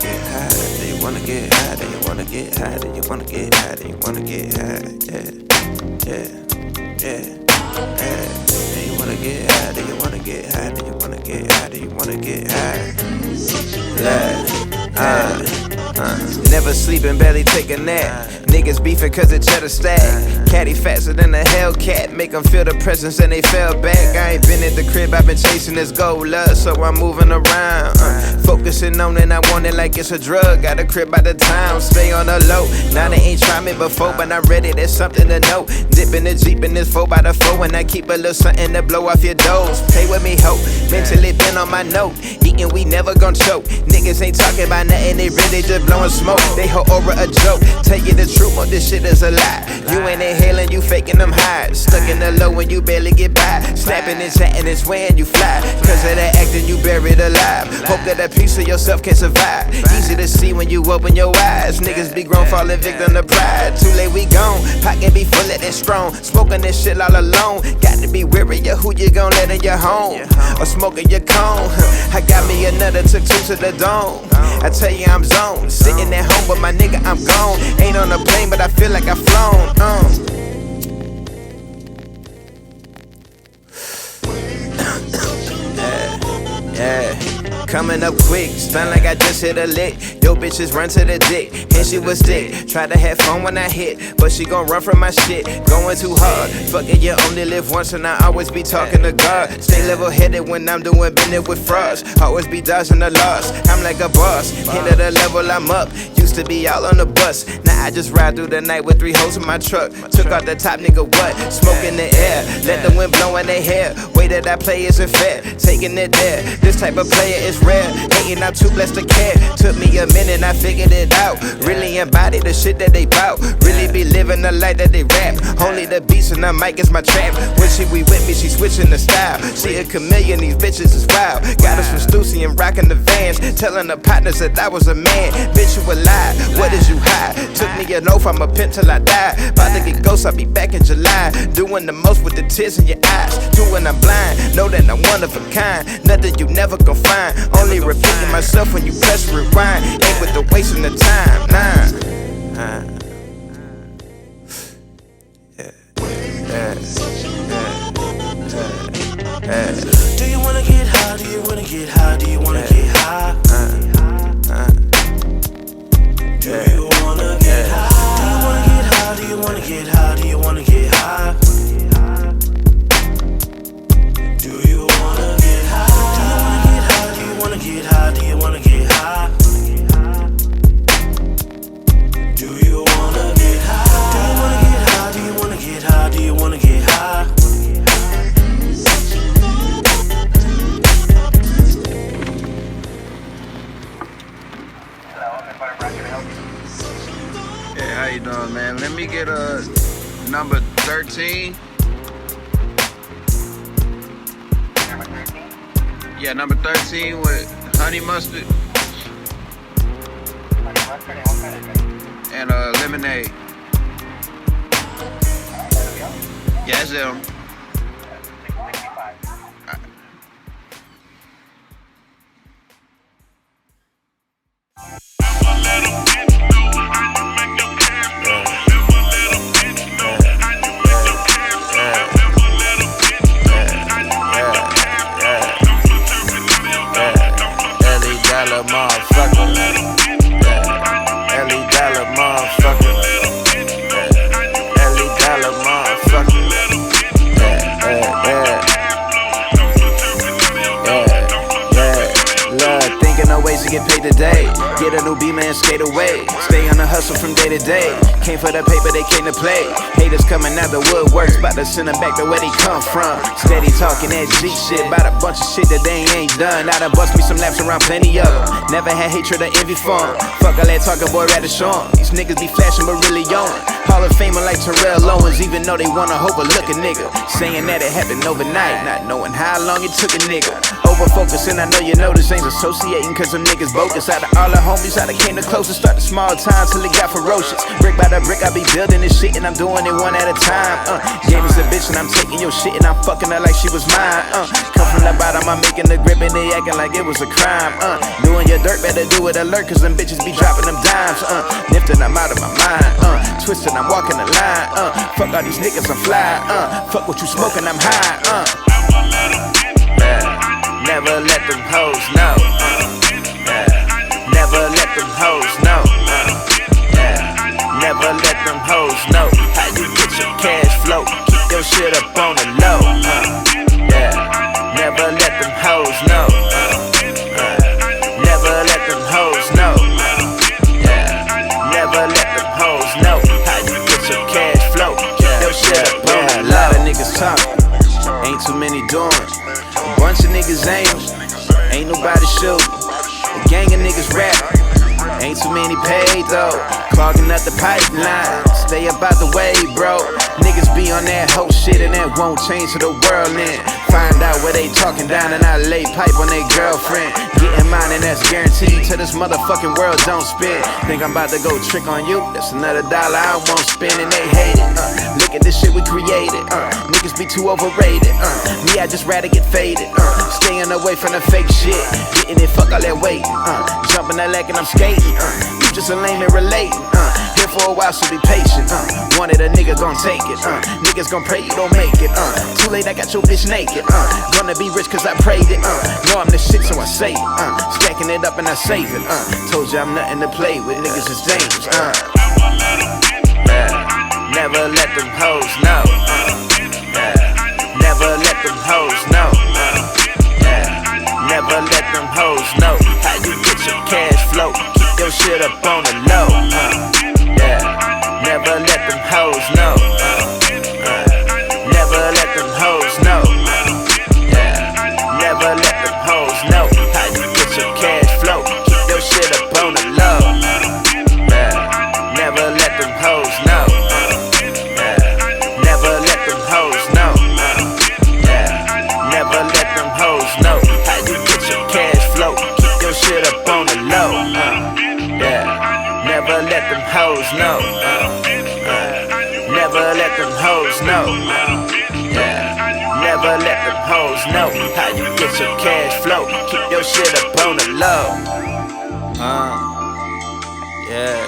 get high? Do you wanna get high? Do you wanna get high? Do you wanna get high? Do you wanna get high? Yeah. Do you wanna get high? Do you wanna get high? Do you wanna get high? Do you wanna get high? Never sleeping, barely take a nap. Niggas beefing cause the cheddar stack. Caddy faster than a Hellcat. Make them feel the presence and they fell back. I ain't been at the crib, I've been chasing this gold love, so I'm moving around. Focusing on it, I want it like it's a drug. Got a crib by the time, stay on the low. Now they ain't tried me before, but I'm ready, there's something to know. Dip in the Jeep in this 4x4, and I keep a little something to blow off your doors. Play with me, hope. Mentally been on my note. Eating, we never gon' choke. Niggas ain't talking about nothing, they really just blowing smoke. They whole aura a joke. Tell you the truth, but this shit is a lie. You ain't inhaling, you faking them highs. Stuck in the low when you barely get by. Snapping and chatting and swearing you fly. Cause of that acting, you buried alive. Hope that a piece of yourself can survive. Easy to see when you open your eyes. Niggas be grown, falling victim to pride. Too late, we gone. Pocket be full of that strong. Smoking this shit all alone. Got to be weary of who you gon' let in your home. Or smoking your cone. I got me another, took two to the dome. I tell you I'm zoned. Sitting at home, but my nigga, I'm gone. Ain't on a plane, but I feel like I've flown. Yeah. Coming up quick, stun like I just hit a lick. Yo bitches run to the dick, and she was thick. Tried to have fun when I hit, but she gon' run from my shit. Going too hard, fuck it, you only live once, and I always be talking to God. Stay level-headed when I'm doing business with frauds. Always be dodging the loss, I'm like a boss. Hit of the level I'm up, used to be all on the bus. Now I just ride through the night with 3 hoes in my truck. Took out the top, nigga, what? Smoke in the air, let the wind blow in their hair. Way that I play isn't fair, taking it there. This type of player is rare. Hating, I'm too blessed to care. Took me a minute, I figured it out. Really embody the shit that they bout. Really be living the life that they rap. Only the beats and the mic is my trap. When she be with me, she switching the style. She a chameleon, these bitches is wild. Got us from Stussy and rocking the Vans. Telling the partners that I was a man. Bitch, you a lie, what is you hide? Took me an oath, I'm a pimp till I die. About to get ghost, I'll be back in July. Doing the most with the tears in your eyes. Doing I'm blind, know that I'm one of a kind. Nothing you never gon' find. Only repeating myself when you press rewind. Ain't with the wasting the time, nah. Do you wanna get high? Do you wanna get high? Do you wanna get high? Do you wanna get high? Do you wanna get high? Do you wanna get high? Do you wanna get high? Do you wanna get high? Do you wanna get high? Do you wanna get high? Do you wanna get high? Do you wanna get high? Yeah, how you doing, man? Let me get a number 13. Number 13? Yeah, number 13 with honey mustard Honey mustard and what kind of drink? and lemonade. Alright, there we go. Yeah, that's them. 665. Get paid today, get a new beamer and skate away. Stay on the hustle from day to day. Came for the paper, they came to play. Haters coming out the woodworks, bout to send them back to where they come from. Steady talking that G shit, bout a bunch of shit that they ain't done. I done bust me some laps around plenty of them. Never had hatred or envy for them. Fuck all that talking, boy, rather show them. These niggas be flashing but really on it. Hall of Famer like Terrell Owens, even though they wanna overlook a nigga. Saying that it happened overnight, not knowing how long it took a nigga. Over focus, and I know you notice ain't associating cause them niggas bogus. Out of all the homies, I done came the closest. Start the small time till it got ferocious. Brick by the brick, I be building this shit and I'm doing it one at a time. Game is a bitch and I'm taking your shit and I'm fucking her like she was mine. Come from the bottom, I'm making the grip and they acting like it was a crime. Doing your dirt, better do it alert cause them bitches be dropping them dimes. Nifted, I'm out of my mind. Twisted, I'm walking the line. Fuck all these niggas, I'm fly. Fuck what you smoking, I'm high. Never let them hoes know. Never let them hoes know. Never let them hoes know how you get your cash flow. Keep your shit up on the low. Never let them hoes know. Never let them hoes know. Never let them hoes know how you get your cash flow. Keep your shit up on the low. A lot of niggas talking, ain't too many doing. A bunch of niggas ain't nobody shoot. A gang of niggas rap, ain't too many paid though. Clogging up the pipeline, stay up out the way, bro. Niggas be on that whole shit and that won't change to the world in. Find out where they talking down and I lay pipe on their girlfriend. Getting mine and that's guaranteed till this motherfucking world don't spin. Think I'm about to go trick on you? That's another dollar I won't spend and they hate it. Look at this shit we created. Niggas be too overrated. Me, I just rather get faded. Staying away from the fake shit. Getting it, fuck all that waiting. Jumping that leg and I'm skating. You just a lame and relating. Here for a while, so be patient. Wanted a nigga gon' take it. Niggas gon' pray you don't make it. Too late, I got your bitch naked. Gonna be rich cause I prayed it. Know I'm the shit, so I say it. Stacking it up and I save it. Told you I'm nothing to play with. Niggas is dangerous. Never let them hoes know. Never let them hoes know. Never let them hoes know how you get your cash flow. Keep your shit up on the low. Never let them hoes know. Never let them hoes know. Never let them hoes know how you get your cash flow. Keep your shit up on the low. Never let them hoes know. Never let them hoes know. Never let them hoes know how you get your cash flow. Keep your shit up on the low. Never let them hoes know. Never let them hoes know. Never let them hoes know how you get your cash flow. Keep your shit up on the low. Yeah.